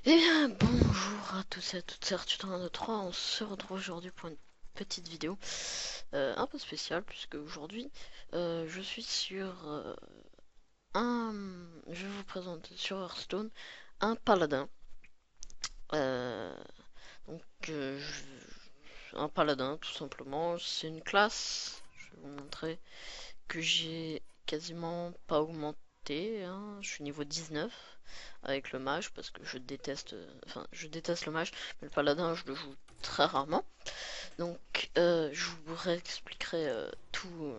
Eh bien, bonjour à tous et à toutes, c'est Arthur 3. On se retrouve aujourd'hui pour une petite vidéo un peu spéciale, puisque aujourd'hui je suis sur un. Je vais vous présenter sur Hearthstone un paladin. Euh, donc, un paladin, tout simplement. C'est une classe, je vais vous montrer, que j'ai quasiment pas augmenté, hein. Je suis niveau 19 avec le mage parce que je déteste le mage, mais le paladin je le joue très rarement. Donc je vous réexpliquerai tout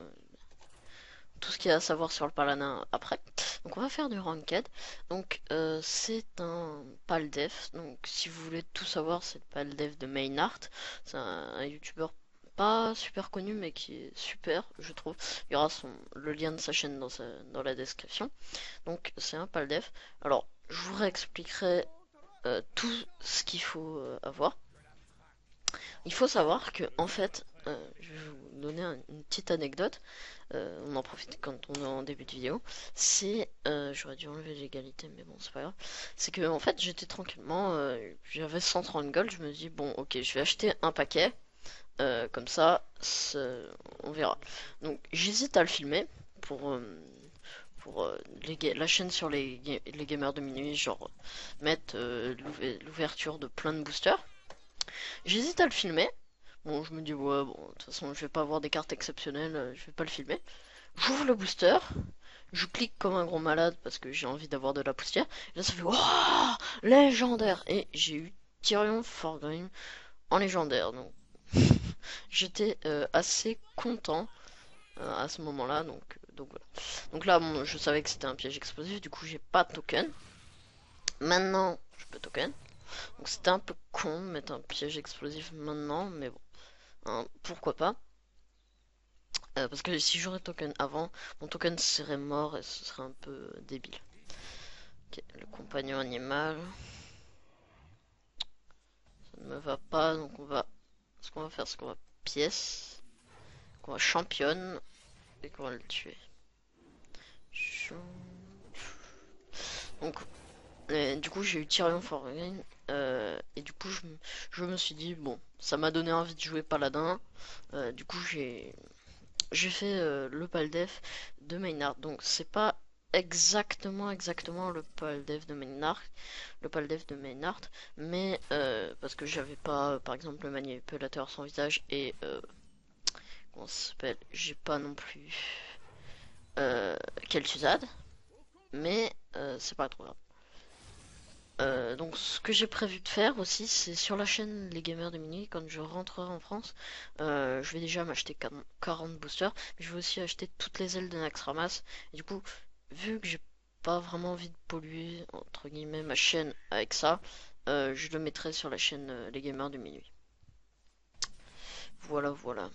ce qu'il y a à savoir sur le paladin après. Donc on va faire du ranked. Donc c'est un paldef. Donc si vous voulez tout savoir, c'est le paldef de Maynard. C'est un youtubeur pas super connu mais qui est super, je trouve. Il y aura le lien de sa chaîne dans la description. Donc c'est un paldef. Alors je vous réexpliquerai tout ce qu'il faut avoir. Il faut savoir que en fait, je vais vous donner une petite anecdote. On en profite quand on est en début de vidéo. J'aurais dû enlever l'égalité, mais bon, c'est pas grave. C'est que en fait, j'étais tranquillement, j'avais 130 gold. Je me dis bon, ok, je vais acheter un paquet. Comme ça, on verra. Donc, j'hésite à le filmer pour la chaîne sur les gamers de minuit, genre mettre l'ouverture de plein de boosters. J'hésite à le filmer. Bon, je me dis, ouais, bon, de toute façon, je vais pas avoir des cartes exceptionnelles, je vais pas le filmer. J'ouvre le booster, je clique comme un gros malade parce que j'ai envie d'avoir de la poussière. Et là, ça fait, waouh, légendaire! Et j'ai eu Tyrion Forgrim en légendaire, donc j'étais assez content à ce moment-là, donc voilà. Donc là, bon, je savais que c'était un piège explosif, du coup, j'ai pas de token. Maintenant, je peux token. Donc c'était un peu con de mettre un piège explosif maintenant, mais bon, hein, pourquoi pas. Parce que si j'aurais token avant, mon token serait mort et ce serait un peu débile. Ok, le compagnon animal, ça ne me va pas, donc ce qu'on va faire, c'est qu'on va pièce, qu'on va championne et qu'on va le tuer. Donc, du coup, j'ai eu Tyrion Forgrim et du coup, je me suis dit bon, ça m'a donné envie de jouer paladin. Du coup, j'ai fait le paldef de Maynard. Donc c'est pas exactement le paldef de Maynard, mais parce que j'avais pas, par exemple, le manipulateur sans visage et comment ça s'appelle, j'ai pas non plus Kel'Thuzad, mais c'est pas trop grave. Donc ce que j'ai prévu de faire aussi, c'est sur la chaîne Les Gamers de Minuit, quand je rentrerai en France, je vais déjà m'acheter 40 boosters, mais je vais aussi acheter toutes les ailes de Naxxramas. Et du coup, vu que j'ai pas vraiment envie de polluer, entre guillemets, ma chaîne avec ça, je le mettrai sur la chaîne Les Gamers de Minuit. Voilà, voilà.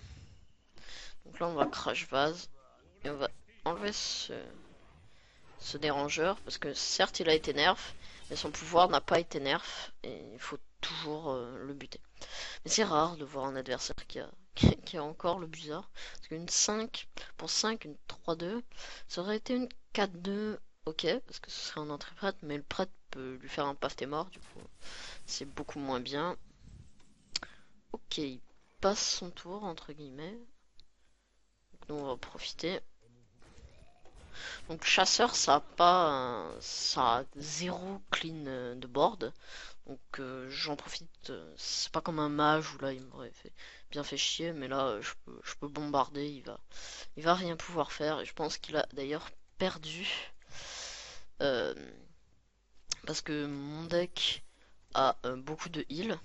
Donc là, on va crash vase, et on va enlever ce dérangeur, parce que certes, il a été nerf, mais son pouvoir n'a pas été nerf, et il faut toujours le buter. Mais c'est rare de voir un adversaire qui a encore le buzard. Parce qu'une 5 pour 5, une 3-2, ça aurait été une 4-2, ok, parce que ce serait un entrée prêtre, mais le prêtre peut lui faire un paf t'es mort, du coup, c'est beaucoup moins bien. Ok, il passe son tour, entre guillemets. Donc nous, on va profiter. Donc chasseur, ça a pas, ça a zéro clean de board. Donc j'en profite. C'est pas comme un mage où là il m'aurait bien fait chier, mais là je peux bombarder. Il va rien pouvoir faire. Et je pense qu'il a d'ailleurs perdu euh, parce que mon deck a beaucoup de heal.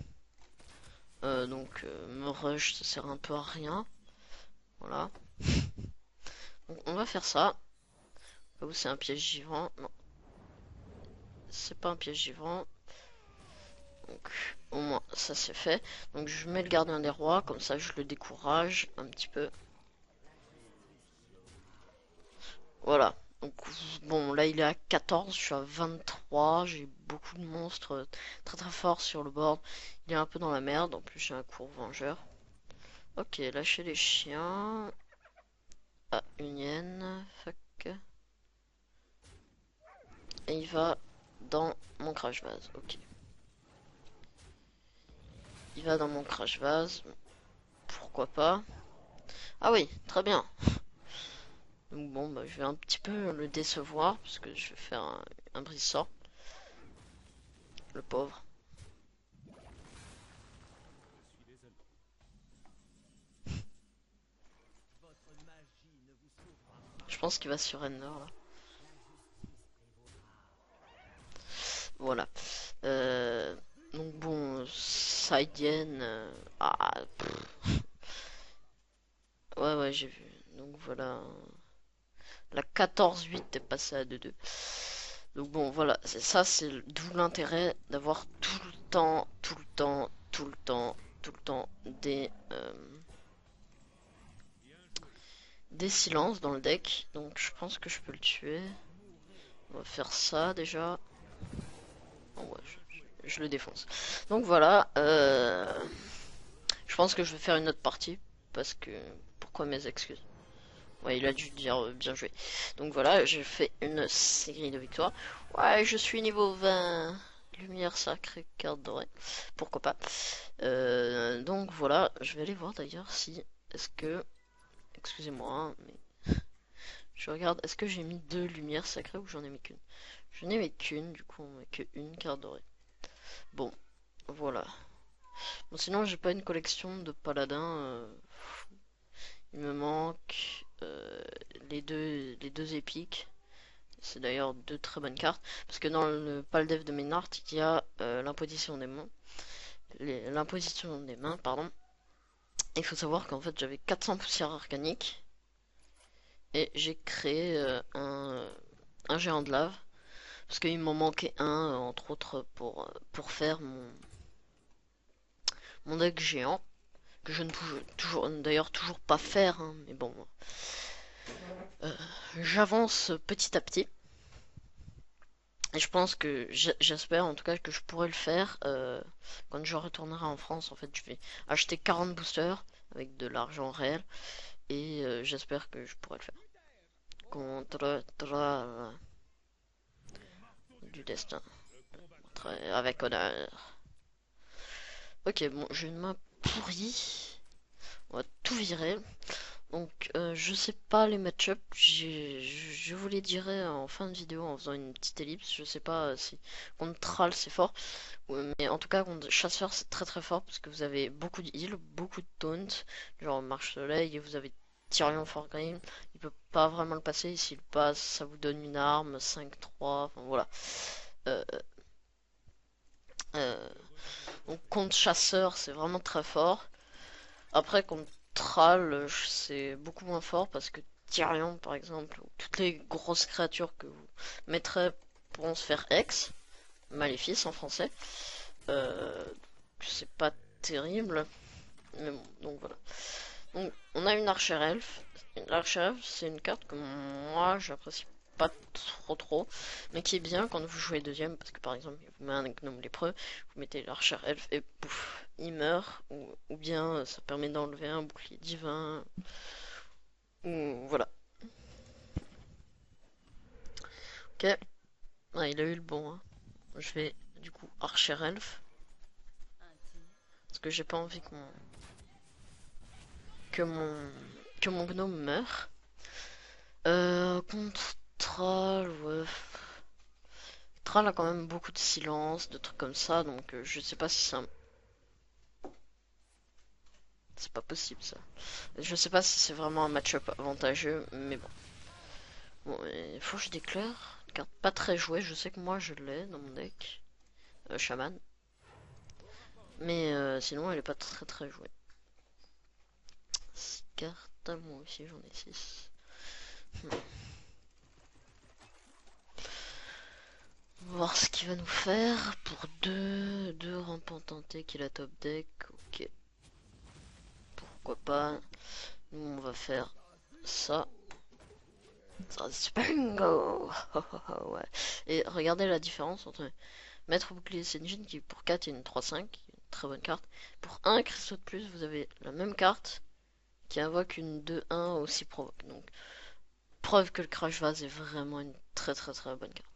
Donc me rush ça sert un peu à rien. Voilà. Donc on va faire ça. Là où c'est un piège givrant. Non, c'est pas un piège givrant. Donc au moins ça c'est fait. Donc je mets le gardien des rois, comme ça je le décourage un petit peu. Voilà. Donc bon là il est à 14, je suis à 23, j'ai beaucoup de monstres très très forts sur le board. Il est un peu dans la merde, en plus j'ai un court vengeur. Ok, lâcher les chiens. Ah, une hyène, fuck. Et il va dans mon crash vase, ok. il va dans mon crash vase. Pourquoi pas. Ah oui, très bien. Donc bon, bah, je vais un petit peu le décevoir, parce que je vais faire un brise-sort. Le pauvre. Je pense qu'il va sur Ender là. Voilà. Donc bon, Saïdienne. Ouais, ouais, j'ai vu. Donc voilà. La 14-8 est passée à 2-2. Donc bon, voilà. Ça, c'est d'où l'intérêt d'avoir tout le temps, tout le temps, tout le temps, tout le temps des silences dans le deck. Donc je pense que je peux le tuer. On va faire ça déjà. Oh, ouais, je le défonce. Donc voilà. Je pense que je vais faire une autre partie. Parce que... Pourquoi mes excuses? Ouais, il a dû dire bien joué. Donc voilà, j'ai fait une série de victoires. Ouais, je suis niveau 20. Lumière sacrée, carte dorée. Pourquoi pas. Donc voilà, je vais aller voir d'ailleurs si... Est-ce que... Excusez-moi, hein, mais... Je regarde, est-ce que j'ai mis 2 lumières sacrées ou j'en ai mis qu'une? Je n'ai mis qu'une, du coup on met que une carte dorée. Bon, voilà. Bon, sinon j'ai pas une collection de paladins. Il me manque les deux épiques. C'est d'ailleurs deux très bonnes cartes. Parce que dans le Paldev de Ménard, il y a l'imposition des mains. L'imposition des mains, pardon. Il faut savoir qu'en fait j'avais 400 poussières arcaniques. Et j'ai créé un géant de lave. Parce qu'il m'en manquait un, entre autres, pour faire mon deck géant. Que je ne pouvais d'ailleurs toujours pas faire. Hein, mais bon, j'avance petit à petit. Et je pense que j'espère en tout cas que je pourrai le faire quand je retournerai en France. En fait, je vais acheter 40 boosters avec de l'argent réel et j'espère que je pourrai le faire. Contre du destin. Avec honneur. Ok, bon, j'ai une main pourrie. On va tout virer. Donc, je sais pas les match-up. Je vous les dirai en fin de vidéo en faisant une petite ellipse. Je sais pas si contre Thrall c'est fort. Mais en tout cas, contre Chasseur c'est très très fort parce que vous avez beaucoup de heal, beaucoup de taunt. Genre Marche Soleil et vous avez Tyrion Forgrim. Il peut pas vraiment le passer. S'il passe, ça vous donne une arme 5-3. Enfin voilà. Euh, euh, donc contre Chasseur c'est vraiment très fort. Après, contre Thrall, c'est beaucoup moins fort parce que Tyrion, par exemple, ou toutes les grosses créatures que vous mettrez pourront se faire ex, maléfice en français. Euh, c'est pas terrible, mais bon, donc voilà. Donc, on a une archère elfe. L'archer elfe, c'est une carte que moi j'apprécie pas trop, mais qui est bien quand vous jouez deuxième, parce que par exemple, vous mettez un gnome lépreux, vous mettez l'archer elfe et pouf, il meurt, ou bien ça permet d'enlever un bouclier divin, ou voilà. Ok, ah, il a eu le bon, hein. Je vais du coup archer elfe, parce que j'ai pas envie que mon, que mon gnome meure. Contre Troll, ouais. Thrall a quand même beaucoup de silence, de trucs comme ça, donc je sais pas si c'est un... C'est pas possible ça. Je sais pas si c'est vraiment un match-up avantageux, mais bon. Bon, il faut que je déclare. Une carte pas très jouée, je sais que moi je l'ai dans mon deck. Shaman. Mais sinon elle est pas très très jouée. 6 cartes, moi aussi j'en ai 6. On va voir ce qu'il va nous faire pour deux rampants tentés qu'il a top deck. Ok. Pourquoi pas. Nous on va faire ça. Spango. Ouais. Et regardez la différence entre Maître Bouclier Senjin qui pour 4 est une 3-5, une très bonne carte. Pour un cristaux de plus, vous avez la même carte qui invoque une 2-1 aussi provoque. Donc, preuve que le Crash Vase est vraiment une très très très bonne carte.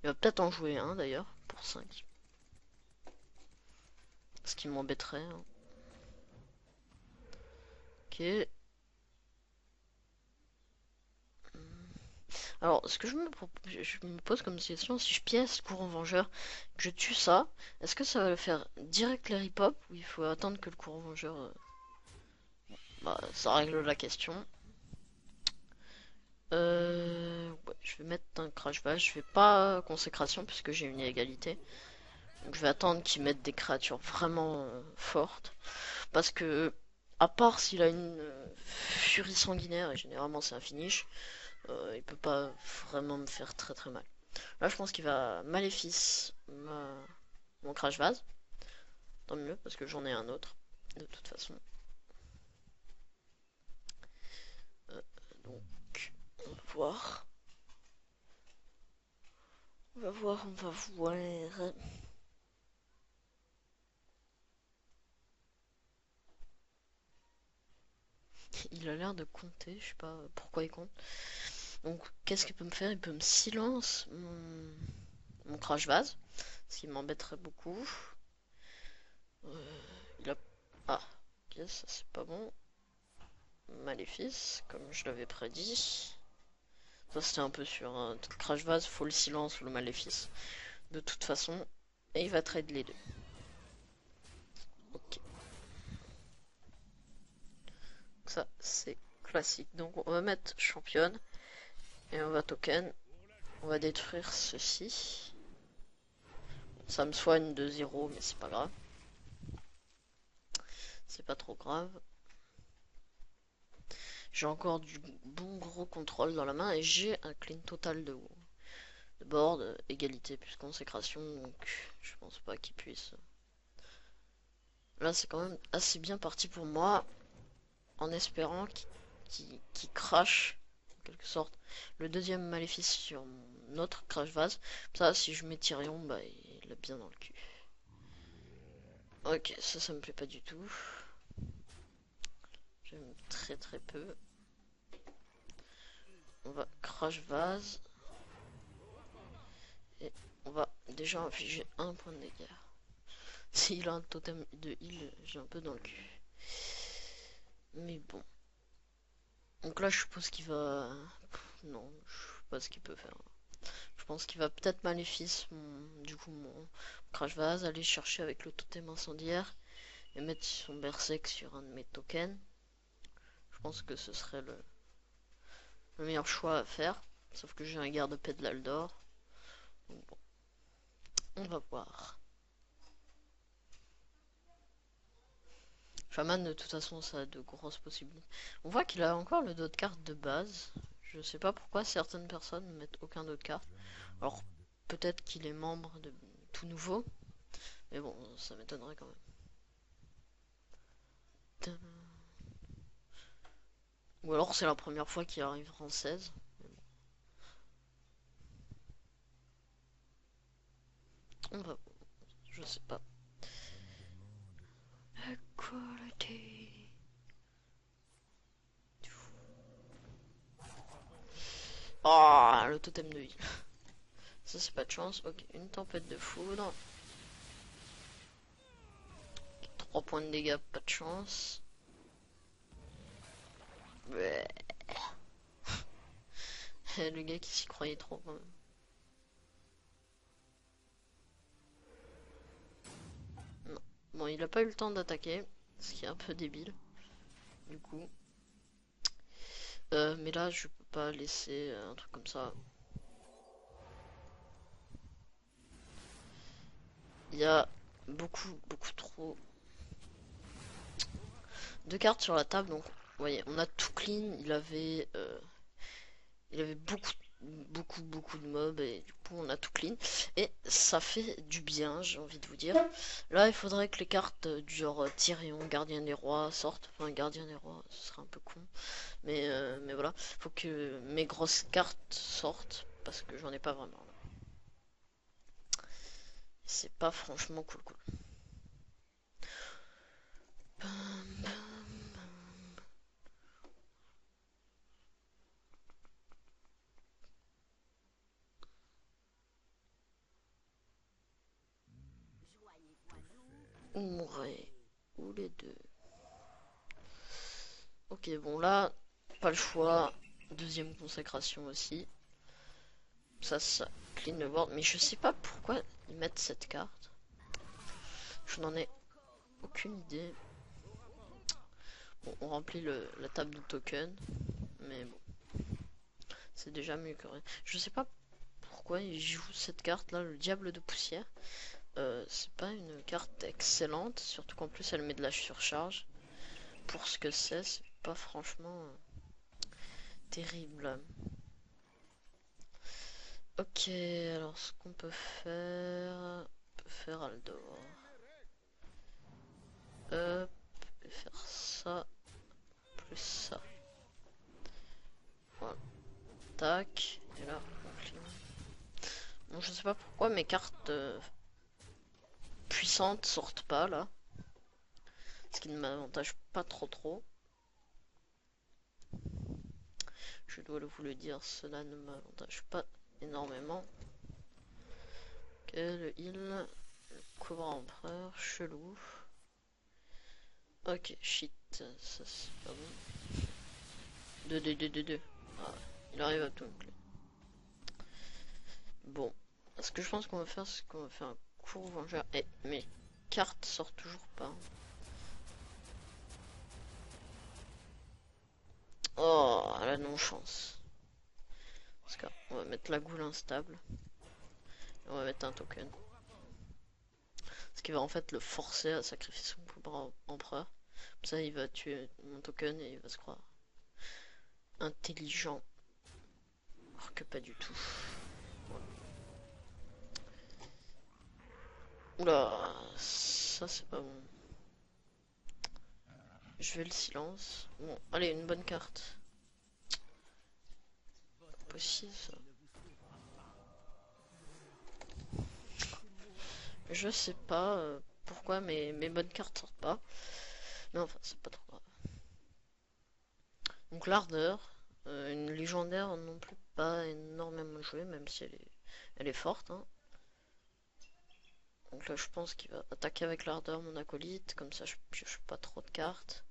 Il va peut-être en jouer un d'ailleurs, pour 5. Ce qui m'embêterait, hein. Ok. Alors, ce que je me pose comme question, si je pièce le courant vengeur, que je tue ça, est-ce que ça va le faire direct les rip-hop ou il faut attendre que le courant vengeur... Bah, ça règle la question. Ouais, je vais mettre un crash bash, je vais pas consécration puisque j'ai une égalité. Donc je vais attendre qu'ils mettent des créatures vraiment fortes. Parce que, à part s'il a une furie sanguinaire, et généralement c'est un finish, il peut pas vraiment me faire très très mal. Là je pense qu'il va maléfice mon crash vase. Tant mieux parce que j'en ai un autre, de toute façon. Donc, on va voir. On va voir, on va voir. Il a l'air de compter, je sais pas pourquoi il compte. Donc, qu'est-ce qu'il peut me faire? Il peut me silence mon crash vase, ce qui m'embêterait beaucoup. Il a... Ah, ok, ça c'est pas bon. Maléfice, comme je l'avais prédit. Ça c'était un peu sûr, hein. Crash vase, faut le silence ou le maléfice. De toute façon, et il va trade les deux. Ok. Ça c'est classique. Donc on va mettre championne et on va token. On va détruire ceci. Ça me soigne de 0, mais c'est pas grave. C'est pas trop grave. J'ai encore du bon gros contrôle dans la main et j'ai un clean total de board, égalité plus consécration, donc je pense pas qu'il puisse. Là c'est quand même assez bien parti pour moi, en espérant qu'il crache, en quelque sorte, le deuxième maléfice sur mon autre crash vase. Ça, si je mets Tyrion, bah il l'a bien dans le cul. Ok, ça me plaît pas du tout. J'aime très très peu. On va crash vase. Et on va déjà infliger un point de dégâts. S'il a un totem de heal, j'ai un peu dans le cul. Mais bon. Donc là, je suppose qu'il va... Non, je sais pas ce qu'il peut faire. Je pense qu'il va peut-être maléfice, du coup, mon crash vase, aller chercher avec le totem incendiaire et mettre son berserk sur un de mes tokens. Je pense que ce serait le meilleur choix à faire. Sauf que j'ai un garde-paix de l'Aldor. Donc bon, on va voir. Shaman, de toute façon, ça a de grosses possibilités. On voit qu'il a encore le dos de carte de base. Je sais pas pourquoi certaines personnes ne mettent aucun dos de carte. Alors, peut-être qu'il est membre de tout nouveau. Mais bon, ça m'étonnerait quand même. Ou alors c'est la première fois qu'il arrive française. On va... Je sais pas. Equality. Oh, le totem de vie. Ça c'est pas de chance. Ok, une tempête de foudre. 3 points de dégâts, pas de chance. Ouais. Le gars qui s'y croyait trop quand même. Non. Bon, il a pas eu le temps d'attaquer, ce qui est un peu débile. Du coup. Mais là, je peux pas laisser un truc comme ça. Il y a beaucoup trop de cartes sur la table, donc vous voyez, on a tout clean. Il avait beaucoup de mobs et du coup on a tout clean et ça fait du bien, j'ai envie de vous dire. Là il faudrait que les cartes du genre Tyrion, Gardien des Rois sortent. Enfin Gardien des Rois, ce serait un peu con, mais voilà, faut que mes grosses cartes sortent parce que j'en ai pas vraiment là. C'est pas franchement cool. les deux. Ok, bon là, pas le choix. Deuxième consécration aussi. Ça clean le board. Mais je sais pas pourquoi ils mettent cette carte. Je n'en ai aucune idée. Bon, on remplit la table de tokens. Mais bon. C'est déjà mieux que rien. Je sais pas pourquoi ils jouent cette carte là, le diable de poussière. C'est pas une carte excellente. Surtout qu'en plus elle met de la surcharge. Pour ce que c'est pas franchement terrible. Ok, alors ce qu'on peut faire... On peut faire Aldor. Hop, et faire ça, plus ça. Voilà. Tac, et là, on clean. Bon, je sais pas pourquoi mes cartes puissantes sortent pas là. Ce qui ne m'avantage pas trop. Je dois vous le dire, cela ne m'avantage pas énormément. Ok, le heal, le Cobra Empereur, chelou. Ok, shit, ça c'est pas bon. 2. Ah, il arrive à tout. Bon, ce que je pense qu'on va faire, c'est qu'on va faire un court vengeur. Et mes cartes sortent toujours pas. Oh, la non-chance. Parce qu'on va mettre la goule instable. Et on va mettre un token. Ce qui va en fait le forcer à sacrifier son Cobra Empereur. Comme ça, il va tuer mon token et il va se croire intelligent. Alors que pas du tout. Oula, ça c'est pas bon. Je vais le silence. Bon, allez, une bonne carte. Pas possible ça. Je sais pas pourquoi mes bonnes cartes sortent pas. Mais enfin, c'est pas trop grave. Donc l'ardeur, une légendaire non plus pas énormément jouée, même si elle est forte. Hein. Donc là, je pense qu'il va attaquer avec l'ardeur mon acolyte, comme ça je pioche pas trop de cartes.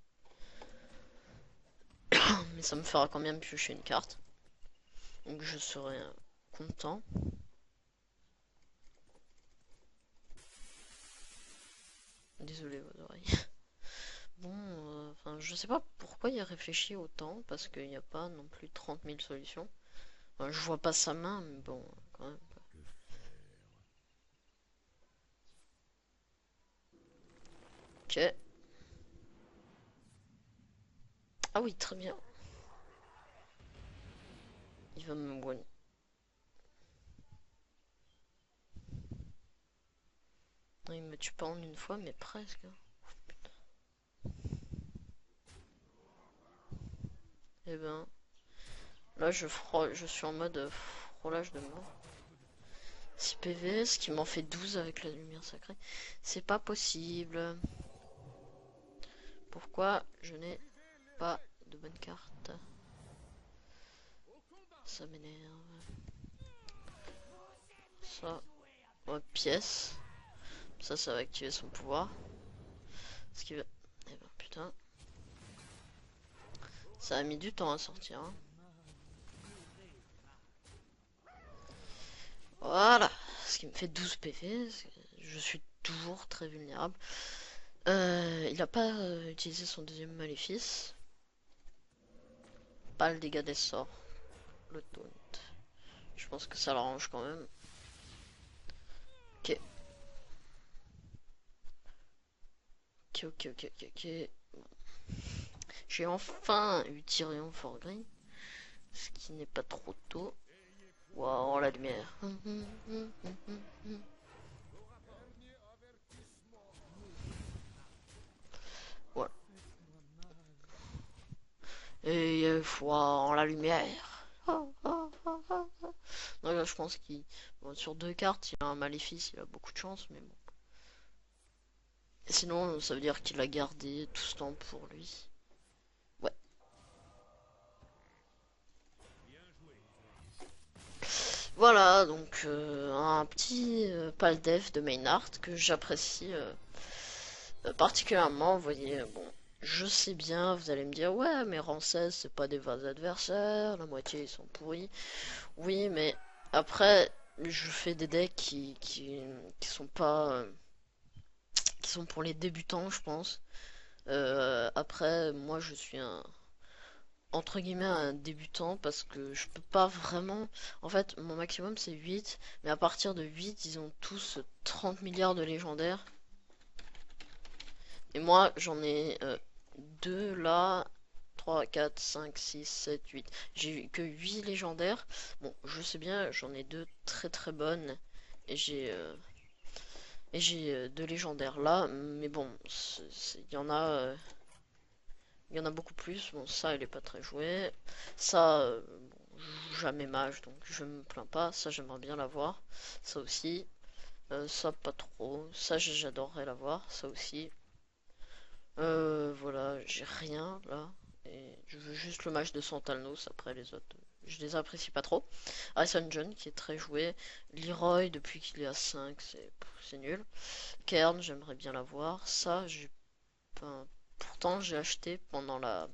Mais ça me fera quand même piocher une carte. Donc je serai content. Désolé vos oreilles. Bon, enfin, je sais pas pourquoi il a réfléchi autant, parce qu'il n'y a pas non plus 30 000 solutions. Enfin, je vois pas sa main, mais bon, quand même. Ok. Ah oui, très bien. Il va me one. Non, il me tue pas en une fois, mais presque. Et ben, là je suis en mode frôlage de mort. 6 PV, ce qui m'en fait 12 avec la lumière sacrée. C'est pas possible. Pourquoi je n'ai pas de bonne carte? Ça m'énerve. Ça, ouais, pièce. Ça va activer son pouvoir. Ce qui va... Eh ben putain. Ça a mis du temps à sortir. Hein. Voilà. Ce qui me fait 12 PV. Je suis toujours très vulnérable. Il n'a pas utilisé son deuxième maléfice. Pas le dégât des sorts. Le taunt. Je pense que ça l'arrange quand même. Ok. Ok. J'ai enfin eu Tyrion Forgrim. Ce qui n'est pas trop tôt. Waouh, la lumière. Voilà. Et waouh, la lumière. Donc là, je pense qu'il... Bon, sur 2 cartes, il a un maléfice, il a beaucoup de chance, mais bon. Et sinon, ça veut dire qu'il a gardé tout ce temps pour lui. Ouais. Voilà, donc un petit pal def de Maynard que j'apprécie Particulièrement, vous voyez, bon, je sais bien, vous allez me dire, ouais, mais rang 16, c'est pas des vrais adversaires, la moitié ils sont pourris. Oui, mais après, je fais des decks qui sont pas, qui sont pour les débutants, je pense. Après, moi, je suis entre guillemets, un débutant parce que je peux pas vraiment. En fait, mon maximum c'est 8, mais à partir de 8, ils ont tous 30 milliards de légendaires. Et moi, j'en ai 2 là, 3, 4, 5, 6, 7, 8. J'ai eu que 8 légendaires. Bon, je sais bien, j'en ai 2 très très bonnes. Et j'ai 2 légendaires là. Mais bon, il y en a beaucoup plus. Bon, ça, il est pas très joué. Ça, bon, je joue jamais mage, donc je me plains pas. Ça, j'aimerais bien l'avoir. Ça aussi. Ça, pas trop. Ça, j'adorerais l'avoir. Ça aussi. Voilà, j'ai rien là. Et je veux juste le match de Santalnos. Après, les autres, je les apprécie pas trop. Harrison John, qui est très joué. Leroy, depuis qu'il est à 5, c'est nul. Kern, j'aimerais bien l'avoir. Ça, j'ai pas. Pourtant, j'ai acheté pendant la.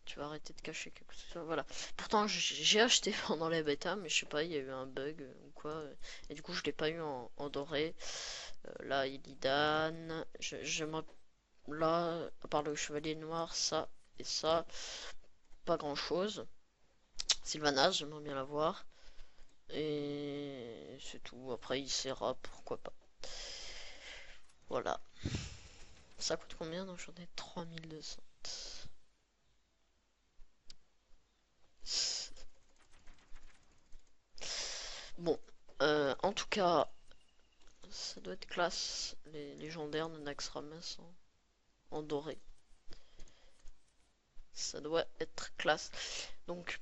Tu vas arrêter de cacher quelque chose. Voilà. Pourtant, j'ai acheté pendant la bêta, mais je sais pas, il y a eu un bug ou quoi. Et du coup, je l'ai pas eu en doré. Là, Illidan. J'aimerais. Là, à part le chevalier noir, ça et ça, pas grand chose. Sylvanas, j'aimerais bien l'avoir. Et c'est tout. Après, il sera, pourquoi pas. Voilà. Ça coûte combien? Donc, j'en ai 3200. Bon, en tout cas, ça doit être classe. Les légendaires de Naxxramas en doré. Ça doit être classe. Donc,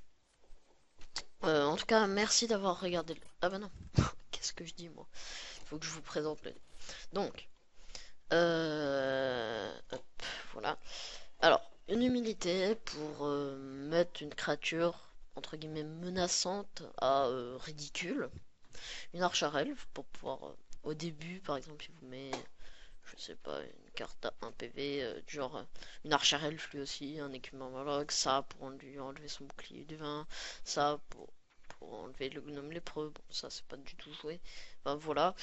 en tout cas, merci d'avoir regardé. Ah bah non, qu'est-ce que je dis moi? Il faut que je vous présente le. Donc, hop, voilà. Alors, une humilité pour mettre une créature entre guillemets menaçante à ridicule. Une arche à elfe pour pouvoir, au début par exemple, il vous met, je sais pas, une carte à 1 PV, du genre une arche à elfe lui aussi, un équipement Moloch, ça pour lui enlever son bouclier divin, ça pour enlever le gnome lépreux, bon ça c'est pas du tout joué. Enfin voilà,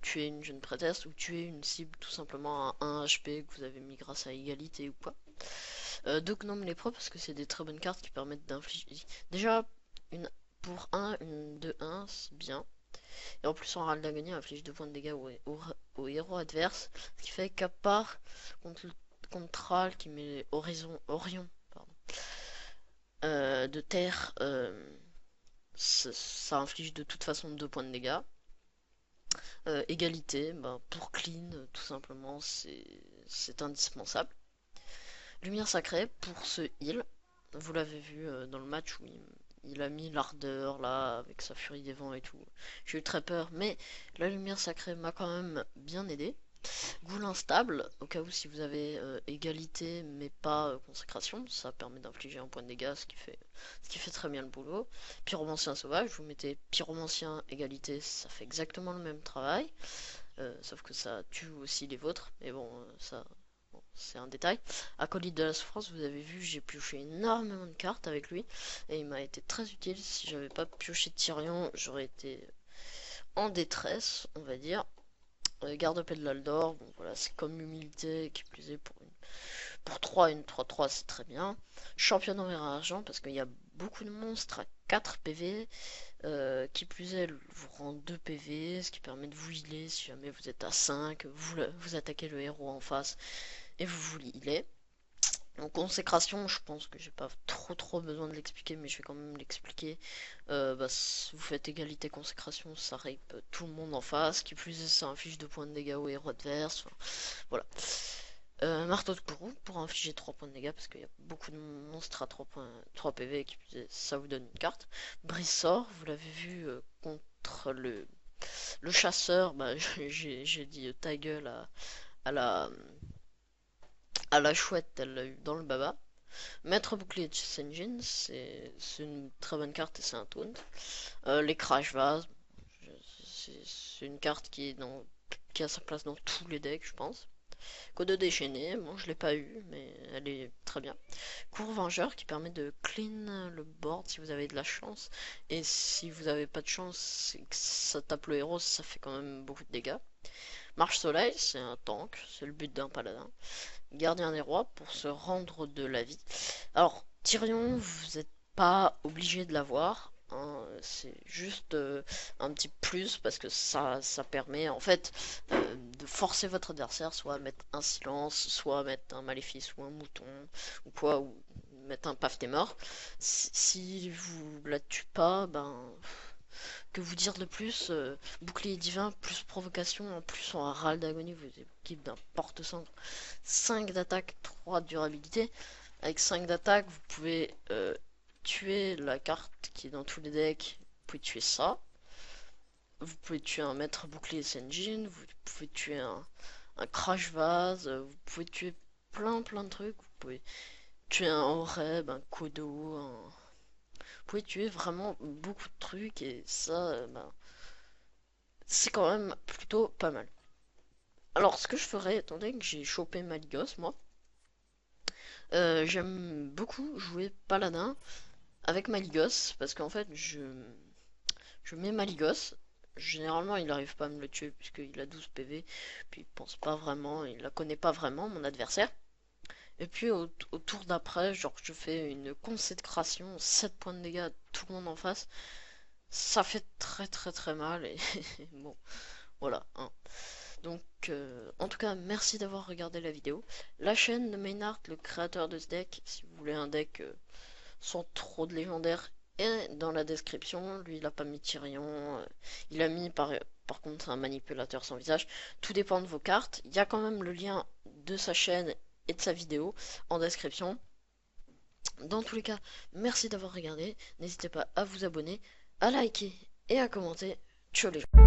tuer une jeune prêtresse ou tuer une cible tout simplement à 1 HP que vous avez mis grâce à égalité ou quoi. Deux gnomes lépreux parce que c'est des très bonnes cartes qui permettent d'infliger. Déjà, une pour une 2-1, c'est bien. Et en plus, en râle d'agonie, inflige 2 points de dégâts au héros adverse. Ce qui fait qu'à part contre Thrall qui met Orion pardon, de terre, ça inflige de toute façon 2 points de dégâts. Égalité, bah, pour clean, tout simplement, c'est indispensable. Lumière sacrée pour ce heal. Vous l'avez vu dans le match où il a mis l'ardeur là avec sa furie des vents et tout. J'ai eu très peur, mais la lumière sacrée m'a quand même bien aidé. Goût instable, au cas où si vous avez égalité mais pas consécration, ça permet d'infliger un point de dégâts, ce qui fait très bien le boulot. Pyromancien sauvage, vous mettez pyromancien égalité, ça fait exactement le même travail, sauf que ça tue aussi les vôtres, mais bon, ça bon, c'est un détail. Acolyte de la souffrance, vous avez vu, j'ai pioché énormément de cartes avec lui, et il m'a été très utile. Si j'avais pas pioché de Tyrion, j'aurais été en détresse, on va dire. Garde-paix de l'Aldor, bon voilà, c'est comme l'humilité, qui plus est pour 3, une 3-3, c'est très bien. Championne en verre argent, parce qu'il y a beaucoup de monstres à 4 PV, qui plus est, vous rend 2 PV, ce qui permet de vous healer si jamais vous êtes à 5, vous attaquez le héros en face, et vous healez. En consécration, je pense que j'ai pas trop besoin de l'expliquer, mais je vais quand même l'expliquer. Bah, si vous faites égalité consécration, ça rape tout le monde en face. Qui plus est, ça inflige 2 points de dégâts au héros adverse. Enfin, voilà. Marteau de Kourou pour infliger 3 points de dégâts parce qu'il y a beaucoup de monstres à 3 PV qui plus est, ça vous donne une carte. Brissor, vous l'avez vu contre le chasseur, bah, j'ai dit ta gueule à la à la chouette, elle l'a eu dans le baba. Maître bouclier de Chess Engine, c'est une très bonne carte et c'est un taunt. Les Crash Vase, c'est une carte qui est dans qui a sa place dans tous les decks, je pense. Code de déchaîné, bon, je l'ai pas eu, mais elle est très bien. Cours Vengeur qui permet de clean le board si vous avez de la chance. Et si vous avez pas de chance et que ça tape le héros, ça fait quand même beaucoup de dégâts. Marche Soleil, c'est un tank, c'est le but d'un paladin. Gardien des rois pour se rendre de la vie. Alors, Tyrion, vous n'êtes pas obligé de l'avoir. Hein, c'est juste un petit plus parce que ça permet en fait de forcer votre adversaire soit à mettre un silence, soit à mettre un maléfice ou un mouton ou quoi, ou mettre un paf t'es mort. Si vous la tuez pas, ben que vous dire de plus, bouclier divin plus provocation, en plus en râle d'agonie, vous équipe d'un porte-cendre, 5 d'attaque, 3 de durabilité. Avec 5 d'attaque, vous pouvez tuer la carte qui est dans tous les decks, vous pouvez tuer ça. Vous pouvez tuer un maître bouclier Senjin, vous pouvez tuer un crash vase, vous pouvez tuer plein de trucs, vous pouvez tuer un Oreb, un Kodo, vous pouvez tuer vraiment beaucoup de trucs et ça, ben, c'est quand même plutôt pas mal. Alors, ce que je ferais, étant donné que j'ai chopé Maligos, moi, j'aime beaucoup jouer Paladin avec Maligos, parce qu'en fait, je mets Maligos. Généralement, il n'arrive pas à me le tuer, puisqu'il a 12 PV, puis il pense pas vraiment, il la connaît pas vraiment, mon adversaire. Et puis, au tour d'après, genre, je fais une consécration, 7 points de dégâts à tout le monde en face. Ça fait très mal, et bon, voilà, hein. Donc, en tout cas, merci d'avoir regardé la vidéo. La chaîne de Maynard, le créateur de ce deck, si vous voulez un deck sans trop de légendaires, est dans la description. Lui, il a pas mis Tyrion. Il a mis par contre un manipulateur sans visage. Tout dépend de vos cartes. Il y a quand même le lien de sa chaîne et de sa vidéo en description. Dans tous les cas, merci d'avoir regardé. N'hésitez pas à vous abonner, à liker et à commenter. Ciao les gens.